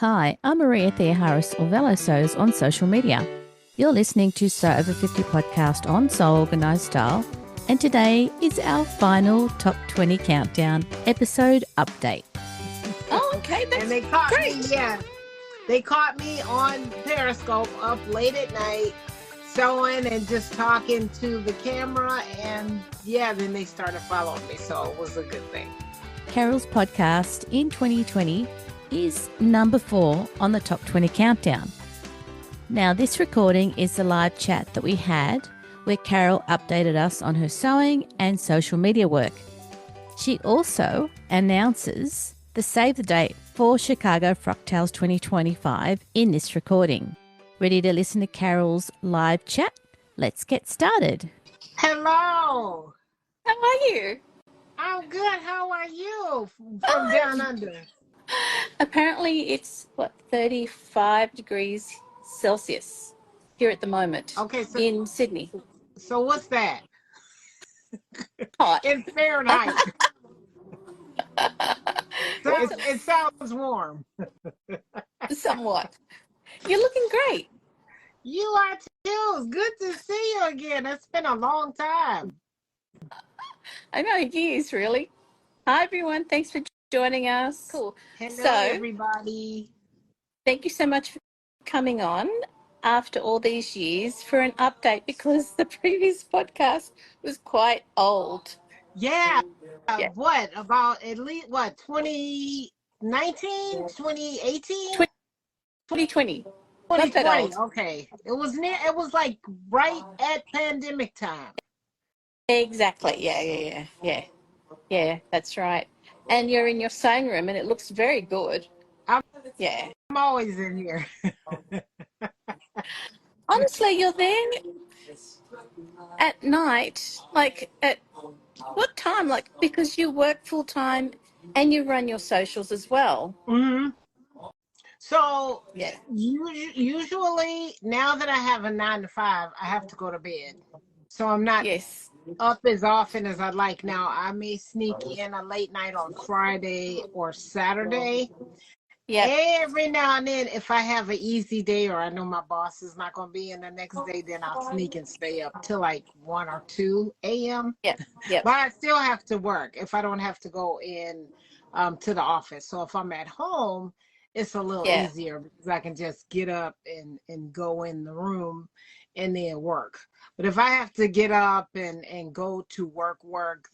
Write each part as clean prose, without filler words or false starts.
Hi, I'm Maria Thea Harris or Velo Sews on social media. You're listening to Sew Over 50 podcast on Sew Organised Style, and today is our final Top 20 Countdown episode update. Oh, okay, that's and they caught great. me, yeah. They caught me on Periscope up late at night, sewing and just talking to the camera, and yeah, then they started following me, so it was a good thing. Carol's podcast in 2020 is number 4 on the Top 20 Countdown. Now, this recording is the live chat that we had where Carol updated us on her sewing and social media work. She also announces the save the date for Chicago Frocktails 2025 in this recording. Ready to listen to Carol's live chat? Let's get started. Hello. How are you? I'm good. How are you from down under? Apparently, it's 35 degrees Celsius here at the moment Okay, in Sydney. so what's that? Hot. In Fahrenheit. So it sounds warm. Somewhat. You're looking great. You are too. It's good to see you again. It's been a long time. I know, years, really. Hi, everyone. Thanks for joining us. Cool. Hello, So, everybody. thank you so much for coming on after all these years for an update because the previous podcast was quite old. Yeah. Yeah. What about at least 2019, 2018, 2020. Not that 2020? old. Okay, it was like right at pandemic time. Exactly. Yeah, that's right. And you're in your sewing room and it looks very good. I'm Yeah. always in here. Honestly, you're there at night, like at what time? Like, because you work full time and you run your socials as well. Hmm. So Yeah. usually now that I have a 9 to 5, I have to go to bed. So I'm not Yes. up as often as I'd like. Now I may sneak in a late night on Friday or Saturday. Yeah. Every now and then, if I have an easy day or I know my boss is not going to be in the next day, then I'll sneak and stay up till like 1 or 2 a.m. Yeah. Yeah. But I still have to work if I don't have to go in to the office. So if I'm at home, it's a little Yeah. easier because I can just get up and go in the room and then work. But if I have to get up and go to work,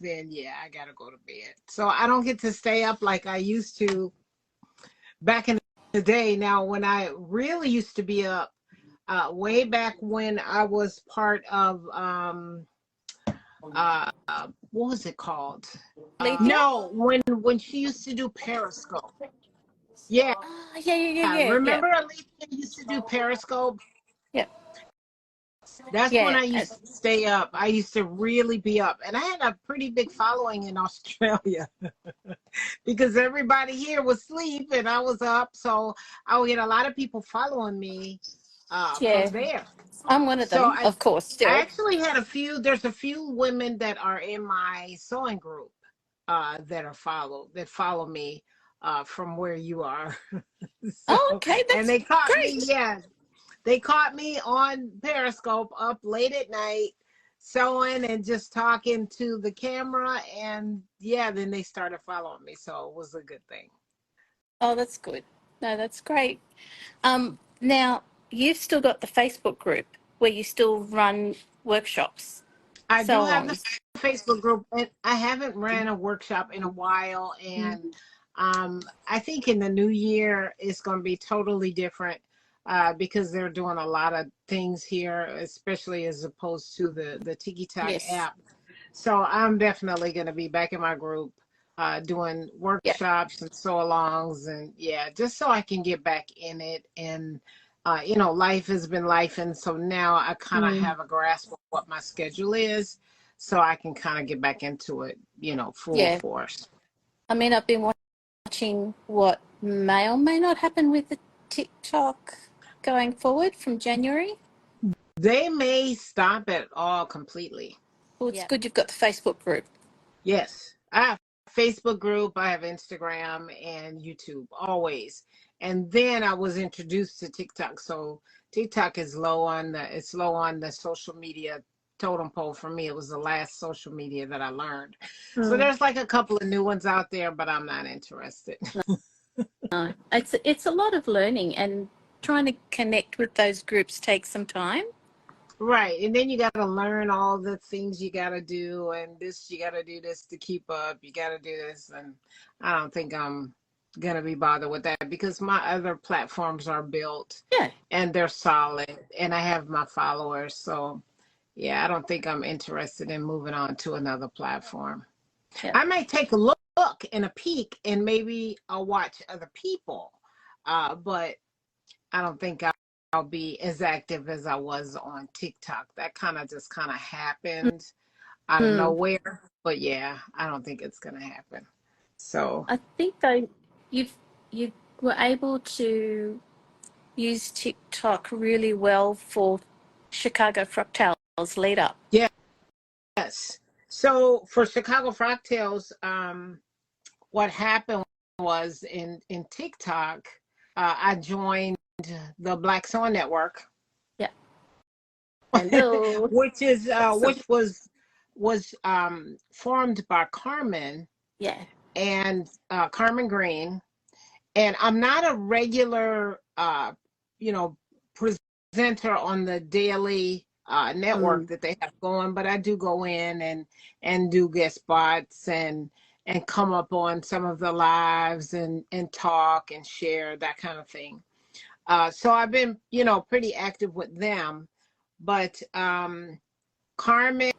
then yeah, I got to go to bed. So I don't get to stay up like I used to back in the day. Now, when I really used to be up, way back when I was part of, what was it called? No, when she used to do Periscope. Yeah, Yeah. remember Alicia used to do Periscope? Yeah. That's when Yeah. I used to stay up. I used to really be up. And I had a pretty big following in Australia because everybody here was asleep and I was up. So I would get a lot of people following me from there. I'm one of So them, of course, still. I actually had there's a few women that are in my sewing group that follow me from where you are. Oh, okay, that's and they caught great. me, yeah. They caught me on Periscope up late at night, sewing and just talking to the camera. And yeah, then they started following me. So it was a good thing. Oh, that's good. No, that's great. Now you've still got the Facebook group where you still run workshops, I do have sew-alongs. the Facebook group, and I haven't ran a workshop in a while. And I think in the new year, it's going to be totally different. Because they're doing a lot of things here, especially as opposed to the Tiki Talk Yes. app. So I'm definitely going to be back in my group doing workshops and sew-alongs, and yeah, just so I can get back in it. And life has been life, and so now I kind of have a grasp of what my schedule is, so I can kind of get back into it, full force. I mean, I've been watching what may or may not happen with the TikTok going forward from January. They may stop it all completely. Well, it's good you've got the Facebook group. Yes, I have Facebook group, I have Instagram and YouTube always. And then I was introduced to TikTok. So TikTok is low on the social media totem pole for me. It was the last social media that I learned. So Mm. there's like a couple of new ones out there, but I'm not interested. No, it's a lot of learning, and trying to connect with those groups takes some time. Right. And then you got to learn all the things you got to do, and this, you got to do this to keep up. You got to do this. And I don't think I'm going to be bothered with that because my other platforms are built Yeah. and they're solid and I have my followers. So, yeah, I don't think I'm interested in moving on to another platform. Yeah. I might take a look and a peek and maybe I'll watch other people. But I don't think I'll be as active as I was on TikTok. That just kind of happened out of Mm. nowhere. But yeah, I don't think it's gonna happen. So I think though you were able to use TikTok really well for Chicago Fractals lead up. yes. So for Chicago Fractals, what happened was in TikTok, I joined the Black Sewing Network, Yeah. Hello. which is Awesome. which was formed by Carmen Yeah. and Carmen Green. And I'm not a regular, you know, presenter on the daily network Mm. that they have going, but I do go in and do guest spots and come up on some of the lives and talk and share that kind of thing. So I've been, pretty active with them, but Carmen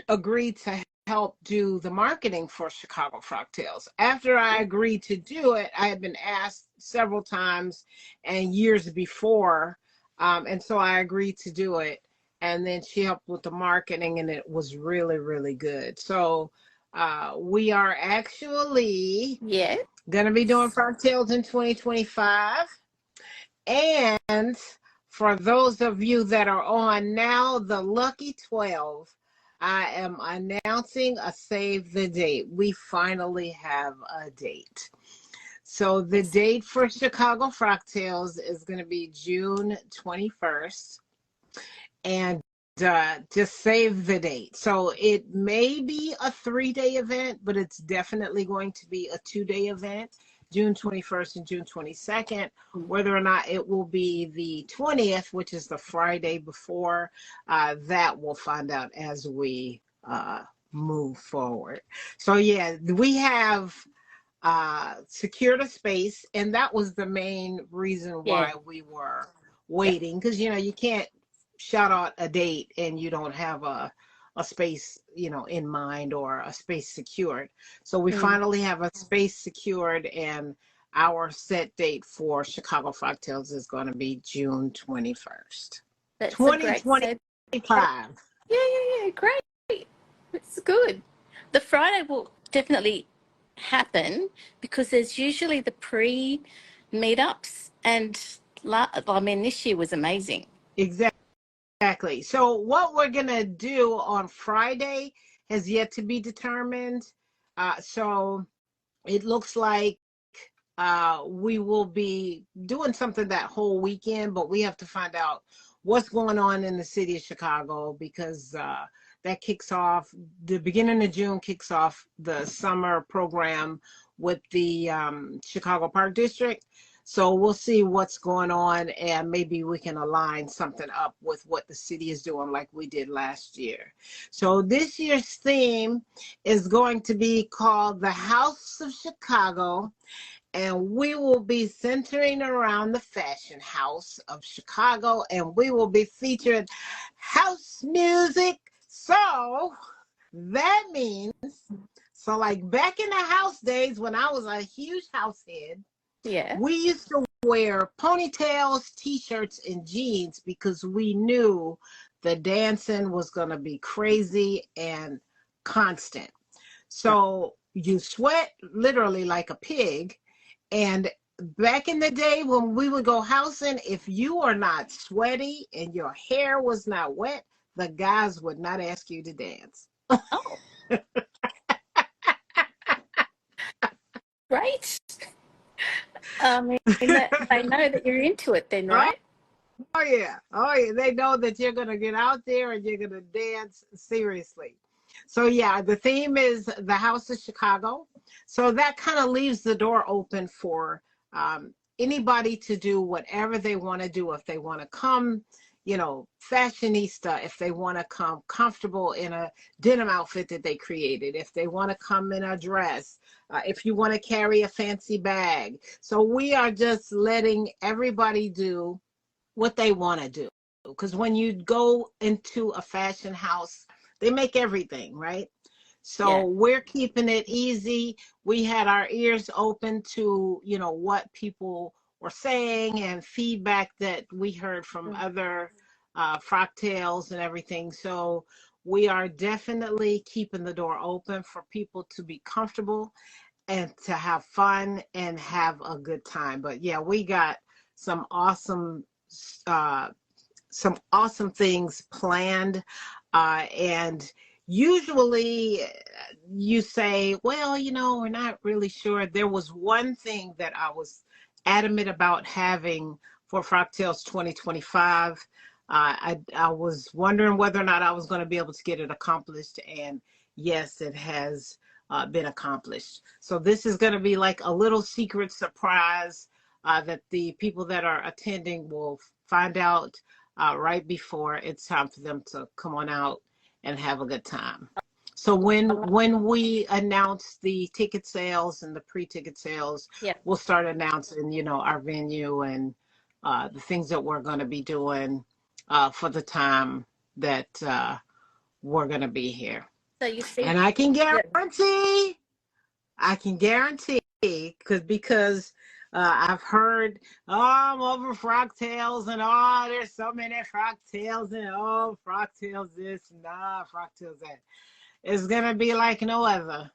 agreed to help do the marketing for Chicago Fractals. After I agreed to do it, I had been asked several times and years before, and so I agreed to do it. And then she helped with the marketing, and it was really, really good. So we are actually Yeah. going to be doing Fractals in 2025. And for those of you that are on now, the lucky 12, I am announcing a save the date. We finally have a date. So the Yes. date for Chicago Fractals is going to be June 21st. And just save the date. So it may be a 3-day event, but it's definitely going to be a 2-day event, June 21st and June 22nd. Whether or not it will be the 20th, which is the Friday before, that we'll find out as we move forward. So yeah, we have secured a space, and that was the main reason Yeah. why we were Yeah. waiting, because you can't shout out a date and you don't have a space in mind or a space secured. So we Mm. finally have a space secured, and our set date for Chicago Fractals is going to be June 21st, That's a great save. 2025. Yeah. Great. It's good. The Friday will definitely happen because there's usually the pre meetups, and I mean, this year was amazing. Exactly. So what we're going to do on Friday has yet to be determined. So it looks like we will be doing something that whole weekend, but we have to find out what's going on in the city of Chicago, because that kicks off, the beginning of June kicks off the summer program with the Chicago Park District. So we'll see what's going on, and maybe we can align something up with what the city is doing like we did last year. So this year's theme is going to be called the House of Chicago, and we will be centering around the fashion house of Chicago, and we will be featuring house music. So that means, so like back in the house days when I was a huge house head, Yeah. we used to wear ponytails, t-shirts, and jeans because we knew the dancing was going to be crazy and constant. So you sweat literally like a pig. And back in the day when we would go housing, if you are not sweaty and your hair was not wet, the guys would not ask you to dance. Oh, great. I mean, that they know that you're into it then, Oh, right? oh yeah. Oh yeah. They know that you're gonna get out there and you're gonna dance seriously. So yeah, the theme is the House of Chicago. So that kind of leaves the door open for anybody to do whatever they want to do. If they want to come, fashionista, if they want to come comfortable in a denim outfit that they created, if they want to come in a dress, if you want to carry a fancy bag. So we are just letting everybody do what they want to do. Because when you go into a fashion house, they make everything, right? Yeah. So we're keeping it easy. We had our ears open to, what people were saying and feedback that we heard from Mm. other frock tales and everything. So we are definitely keeping the door open for people to be comfortable and to have fun and have a good time. But yeah, we got some awesome uh, things planned, and usually you say, well, we're not really sure. There was one thing that I was adamant about having for Frocktails 2025. I was wondering whether or not I was going to be able to get it accomplished, and yes, it has been accomplished. So this is going to be like a little secret surprise that the people that are attending will find out right before it's time for them to come on out and have a good time. So when we announce the ticket sales and the pre-ticket sales, Yeah. we'll start announcing, our venue and the things that we're going to be doing for the time that we're going to be here. So you see And I can that. guarantee, because I've heard, oh, I'm over Frocktails, and oh, there's so many Frocktails, and oh, Frocktails this, nah, Frocktails that. It's gonna be like no other,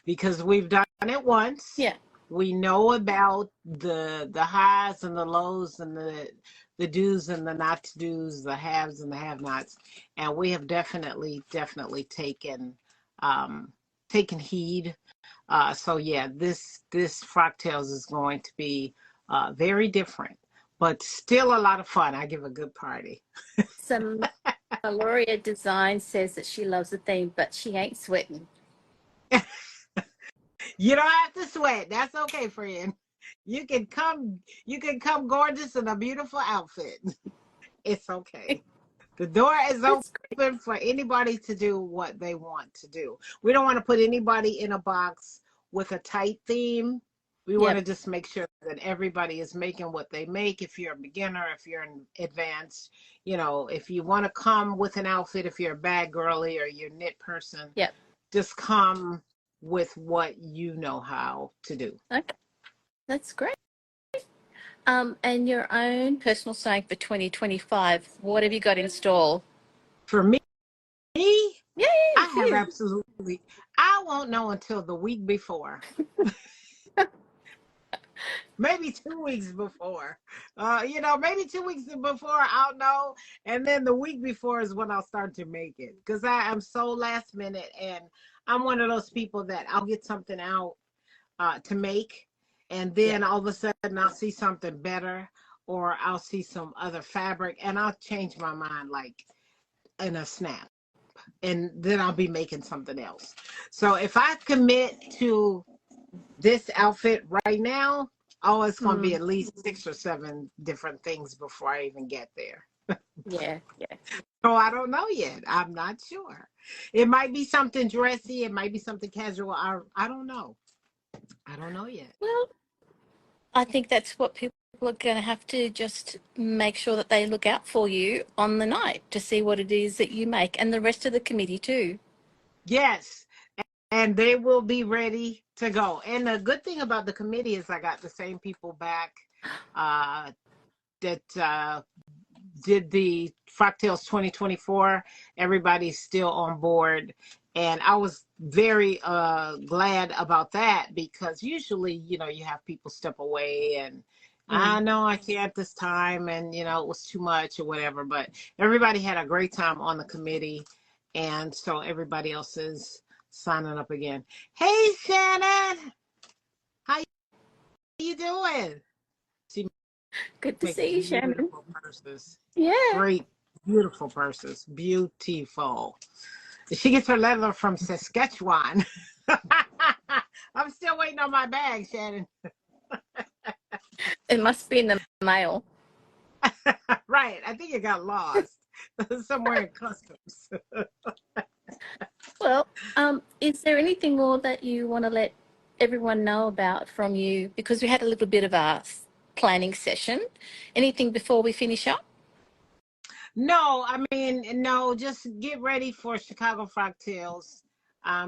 because we've done it once. Yeah. We know about the highs and the lows and the do's and the not to do's, the haves and the have-nots, and we have definitely taken heed. So yeah, this Frocktails is going to be very different, but still a lot of fun. I give a good party. Some Lauria Design says that she loves the theme, but she ain't sweating. You don't have to sweat. That's okay, friend. You can come gorgeous in a beautiful outfit. It's okay. The door is That's great. open for anybody to do what they want to do. We don't want to put anybody in a box with a tight theme. We want Yep. to just make sure that everybody is making what they make. If you're a beginner, if you're an advanced, if you want to come with an outfit, if you're a bag girly or you're a knit person, Yep. just come with what you know how to do. Okay. That's great. And your own personal sewing for 2025, what have you got in store? For me, Yeah, I for have you. absolutely, I won't know until the week before. Maybe 2 weeks before. Maybe 2 weeks before I'll know. And then the week before is when I'll start to make it. Because I am so last minute, and I'm one of those people that I'll get something out to make. And Yeah. then all of a sudden I'll see something better, or I'll see some other fabric, and I'll change my mind like in a snap. And then I'll be making something else. So if I commit to this outfit right now, oh, it's going to be Mm, at least 6 or 7 different things before I even get there. yeah. Yeah. So I don't know yet. I'm not sure. It might be something dressy. It might be something casual. I don't know. I don't know yet. Well, I think that's what people are going to have to just make sure that they look out for you on the night to see what it is that you make, and the rest of the committee too. Yes. And they will be ready to go. And the good thing about the committee is I got the same people back that did the Frocktails 2024. Everybody's still on board. And I was very glad about that, because usually, you have people step away and I Mm. know I can't this time, and it was too much or whatever. But everybody had a great time on the committee, and so everybody else is signing up again. Hey, Shannon, how you you doing? She Good to makes see you, Shannon. beautiful purses. Yeah. Great, beautiful purses. Beautiful. She gets her leather from Saskatchewan. I'm still waiting on my bag, Shannon. It must be in the mail. Right. I think it got lost somewhere in customs. Well, is there anything more that you want to let everyone know about from you? Because we had a little bit of a planning session. Anything before we finish up? No, I mean, no, just get ready for Chicago Fractals.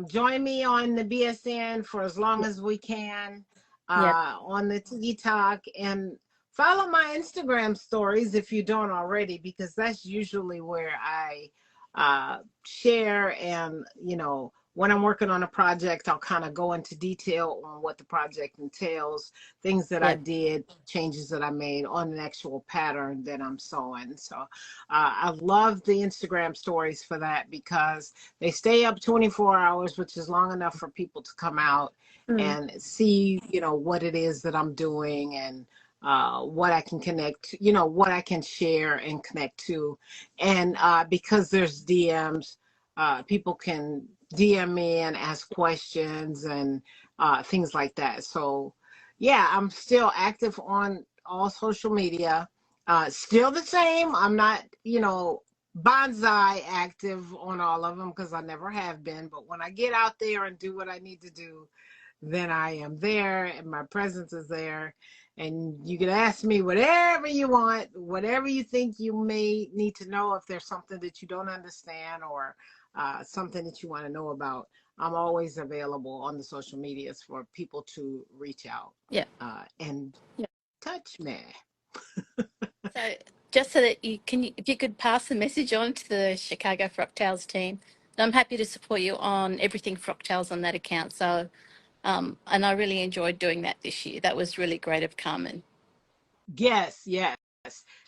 Join me on the BSN for as long as we can Yep. on the TikTok, and follow my Instagram stories if you don't already, because that's usually where I share. And, when I'm working on a project, I'll kind of go into detail on what the project entails, things that I Yep. did, changes that I made on an actual pattern that I'm sewing. So I love the Instagram stories for that, because they stay up 24 hours, which is long enough for people to come out Mm. and see, what it is that I'm doing, and what I can connect to, what I can share and connect to. And because there's DMs, people can DM me and ask questions and things like that. So, yeah, I'm still active on all social media. Still the same. I'm not, bonsai active on all of them, because I never have been. But when I get out there and do what I need to do, then I am there and my presence is there. And you can ask me whatever you want, whatever you think you may need to know. If there's something that you don't understand, or something that you want to know about, I'm always available on the social medias for people to reach out Yeah. and Yeah. touch me. So just so that if you could pass the message on to the Chicago Fractals team, I'm happy to support you on everything Fractals on that account. So, and I really enjoyed doing that this year. That was really great of Carmen. Yes, yes.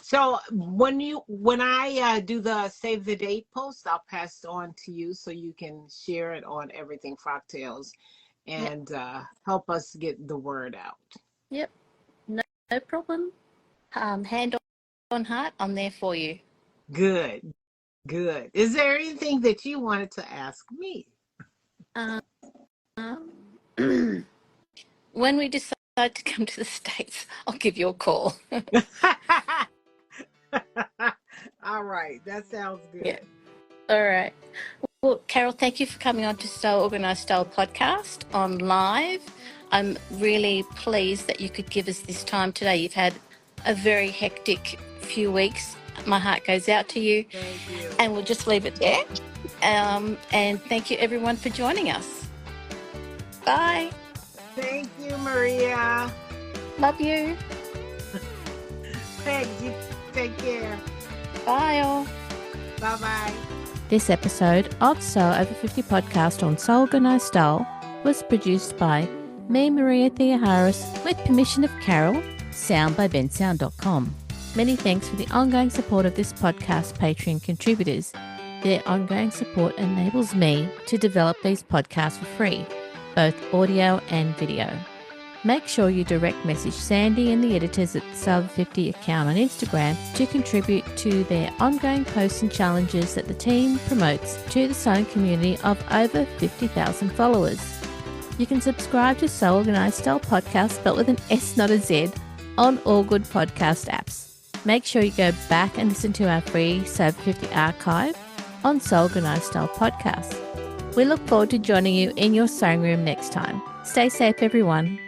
So when I do the save the date post, I'll pass it on to you so you can share it on everything Fractals, Yep. and help us get the word out. Yep. No problem. Hand on heart, I'm there for you. Good, good. Is there anything that you wanted to ask me? Um, when we decide to come to the States, I'll give you a call. All right, that sounds good. Yeah. All right. Well, Carol, thank you for coming on to Sew Organised Style podcast on live. I'm really pleased that you could give us this time today. You've had a very hectic few weeks. My heart goes out to you. Thank you. And we'll just leave it there. And thank you, everyone, for joining us. Bye. Thank you, Maria. Love you. Thank you. Take care. Bye, all. Bye-bye. This episode of Sew Over 50 podcast on Sew Organised Style was produced by me, Maria Thea Harris, with permission of Carol, sound by bensound.com. Many thanks for the ongoing support of this podcast Patreon contributors. Their ongoing support enables me to develop these podcasts for free, both audio and video. Make sure you direct message Sandy and the editors at the Sew50 account on Instagram to contribute to their ongoing posts and challenges that the team promotes to the sewing community of over 50,000 followers. You can subscribe to Sew Organised Style podcast, spelled with an S, not a Z, on all good podcast apps. Make sure you go back and listen to our free Sew50 archive on Sew Organised Style podcast. We look forward to joining you in your sewing room next time. Stay safe, everyone.